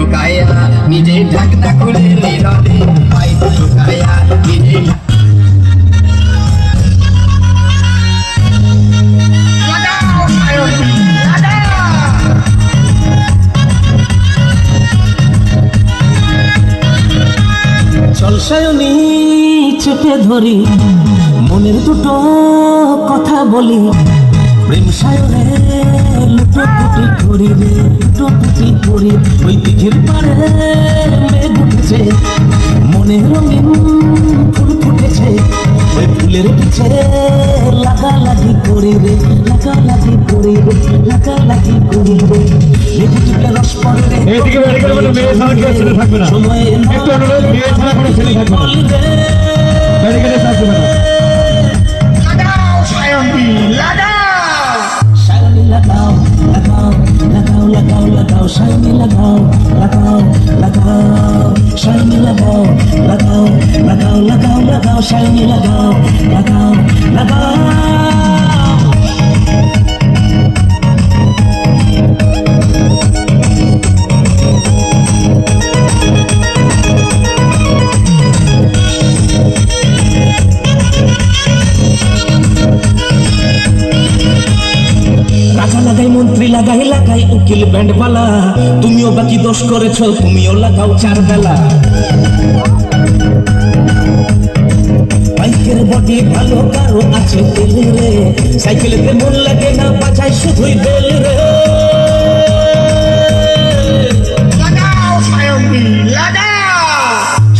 ঢুকায়া নিজে ঢাকনা খুলে নীরবে পাইপ ঢুকায়া নিজে চল সায়নী চেপে ধরি মনের দুটো কথা বলি প্রেম সায়নে লুটোপুটি করি রে লুটোপুটি করি ওই দিঘির পাড়ে মেঘ উঠেছে মনে রঙিন ফুল ফুটেছে ওই ফুলের পিছে লাগালাগি করি রে লাগালাগি করি রে লাগালাগি করি রে লেবু টিপে রস পড়ে রে এইদিকে বাড়ি করে বলে মেয়ে ছাড়া কেউ ছেলে থাকবে না সময় একটু অনুরোধ মেয়ে ছাড়া কোনো ছেলে থাকবে না বাড়ি করে থাকবে না লাগাও সায়ন্তী লাগাও সায়নী লাগাও লাগাও লাগাও লাগাও লাগাও সায়নী লাগাও লাগাও লাগাও সায়নী লাগাও লাগাও লাগাও লাগাও লাগাও সায়নী লাগাও লাগাও লাগাও রাজা লাগাই মন্ত্রী লাগাই লাগাই উকিল ব্যান্ডওয়ালা তুমিও বাকি দোষ করেছ তুমিও লাগাও চার বেলা বাইকের বডি ভালো কারো আছে তেল রে সাইকেলেতে মন লাগে না বাজায় শুধুই বেল রে লাগাও সায়ন্তী লাগাও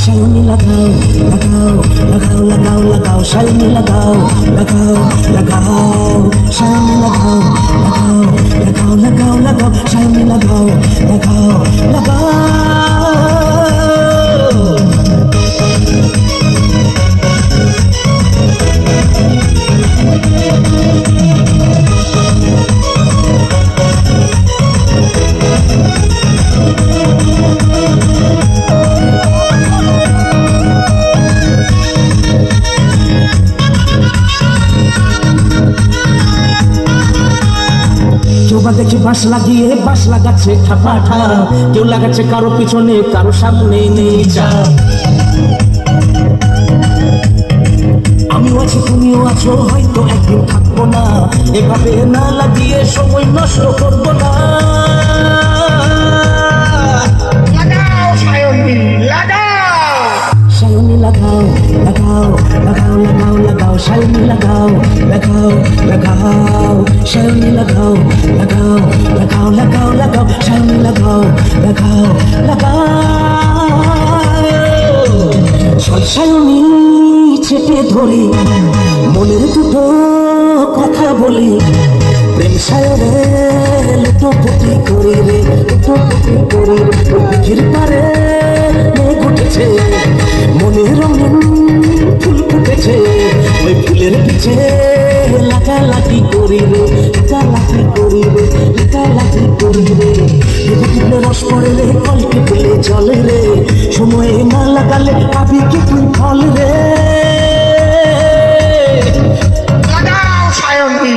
সায়নী লাগাও লাগাও লাগাও লাগাও লাগাও সায়নী লাগাও লাগাও লাগাও সায়নী লাগাও লাগাও লাগাও লাগাও লাগাও সায়নী লাগাও লাগাও লাগাও দেখি বাঁশ লাগিয়ে বাঁশ লাগাচ্ছে ঠাপাঠা কেউ লাগাচ্ছে কারো পিছনে কারো সামনে নেই যা আমিও আছি তুমিও আছো হয়তো একদিন থাকবো না এভাবে না লাগিয়ে সময় নষ্ট করবো না লাগাও সায়ন্তী লাগাও সায়নী লাগাও লাগাও লাগাও লাগাও লাগাও সায়নী লাগাও লাগাও লাগাও সায়নী লাগাও লাগাও লাগাও লাগাও লাগাও সায়নী লাগাও লাগাও লাগাও সায়নী চেপে ধরি মনের দুটো কথা বলি প্রেম সায়রে লুটোপুটি করি রে লুটোপুটি করি রে দিঘির পাড়ে মেঘ উঠেছে মনে রঙিন ফুল ফুটেছে ওই ফুলের পিছে লাগালাগি করি রে লাগালাগি করি রে লাগালাগি করি রে লেবু টিপলে রস পড়ে রে কলকে পেলে চলে রে সময়ে না লাগালে পাবি কি তুই ফল রে লাগাও সায়ন্তী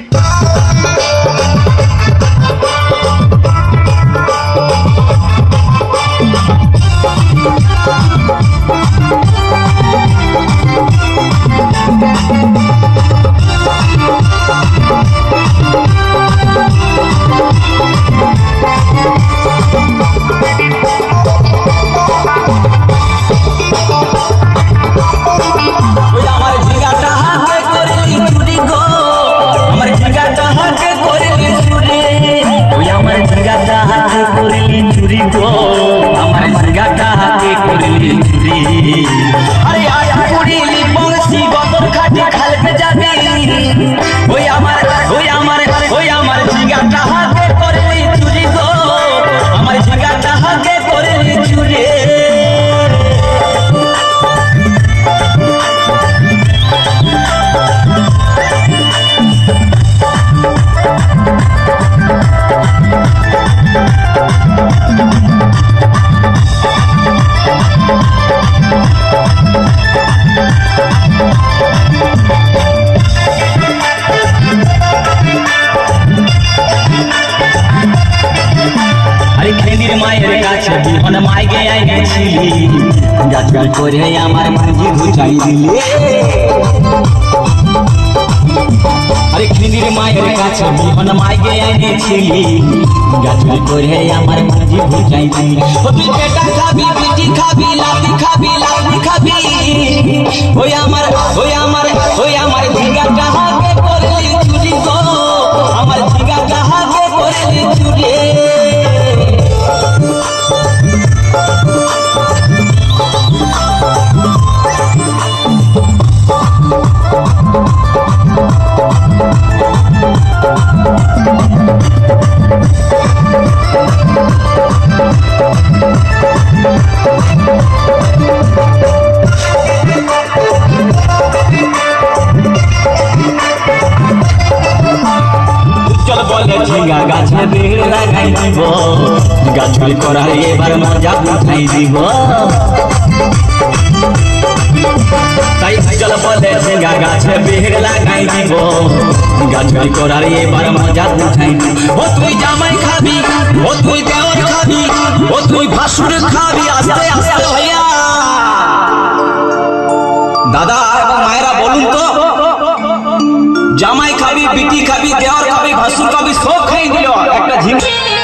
গাছে বিহন মাইগে আইনেছিলি গাছগাল করে আমার মাঝি বুঝাই দিলি আরে খিদির মায়ের কাছে বিহন মাইগে আইনেছিলি গাছগাল করে আমার মাঝি বুঝাই দিলি তুই পেটা খাবি পিটি খাবি লাতি খাবি লাতি খাবি ওই আমার ঝিঙ্গা কাহাকে করলি চুরি গো আমার ঝিঙ্গা কাহাকে করলি চুরি চল বলে ঝিঙ্গা গাছে বেড় লাগাই দিব গাছগুলি করার এবার মজা উঠাই দিব তাই চল বলে ঝিঙ্গা গাছে বেড় লাগাই দিব গাছগুলি করার এবার মজা উঠাই দিব ও তুই জামাই খাবি ও তুই দেওর খাবি ও তুই ভাসুর খাবি আস্তে আস্তে হইয়া দাদা এবং মায়েরা বলুন তো জামাই খাবি বিটি খাবি দেওয়ার খাবি ভাসুর খাবি সব খাই দিল একটা ঝিঙ্গা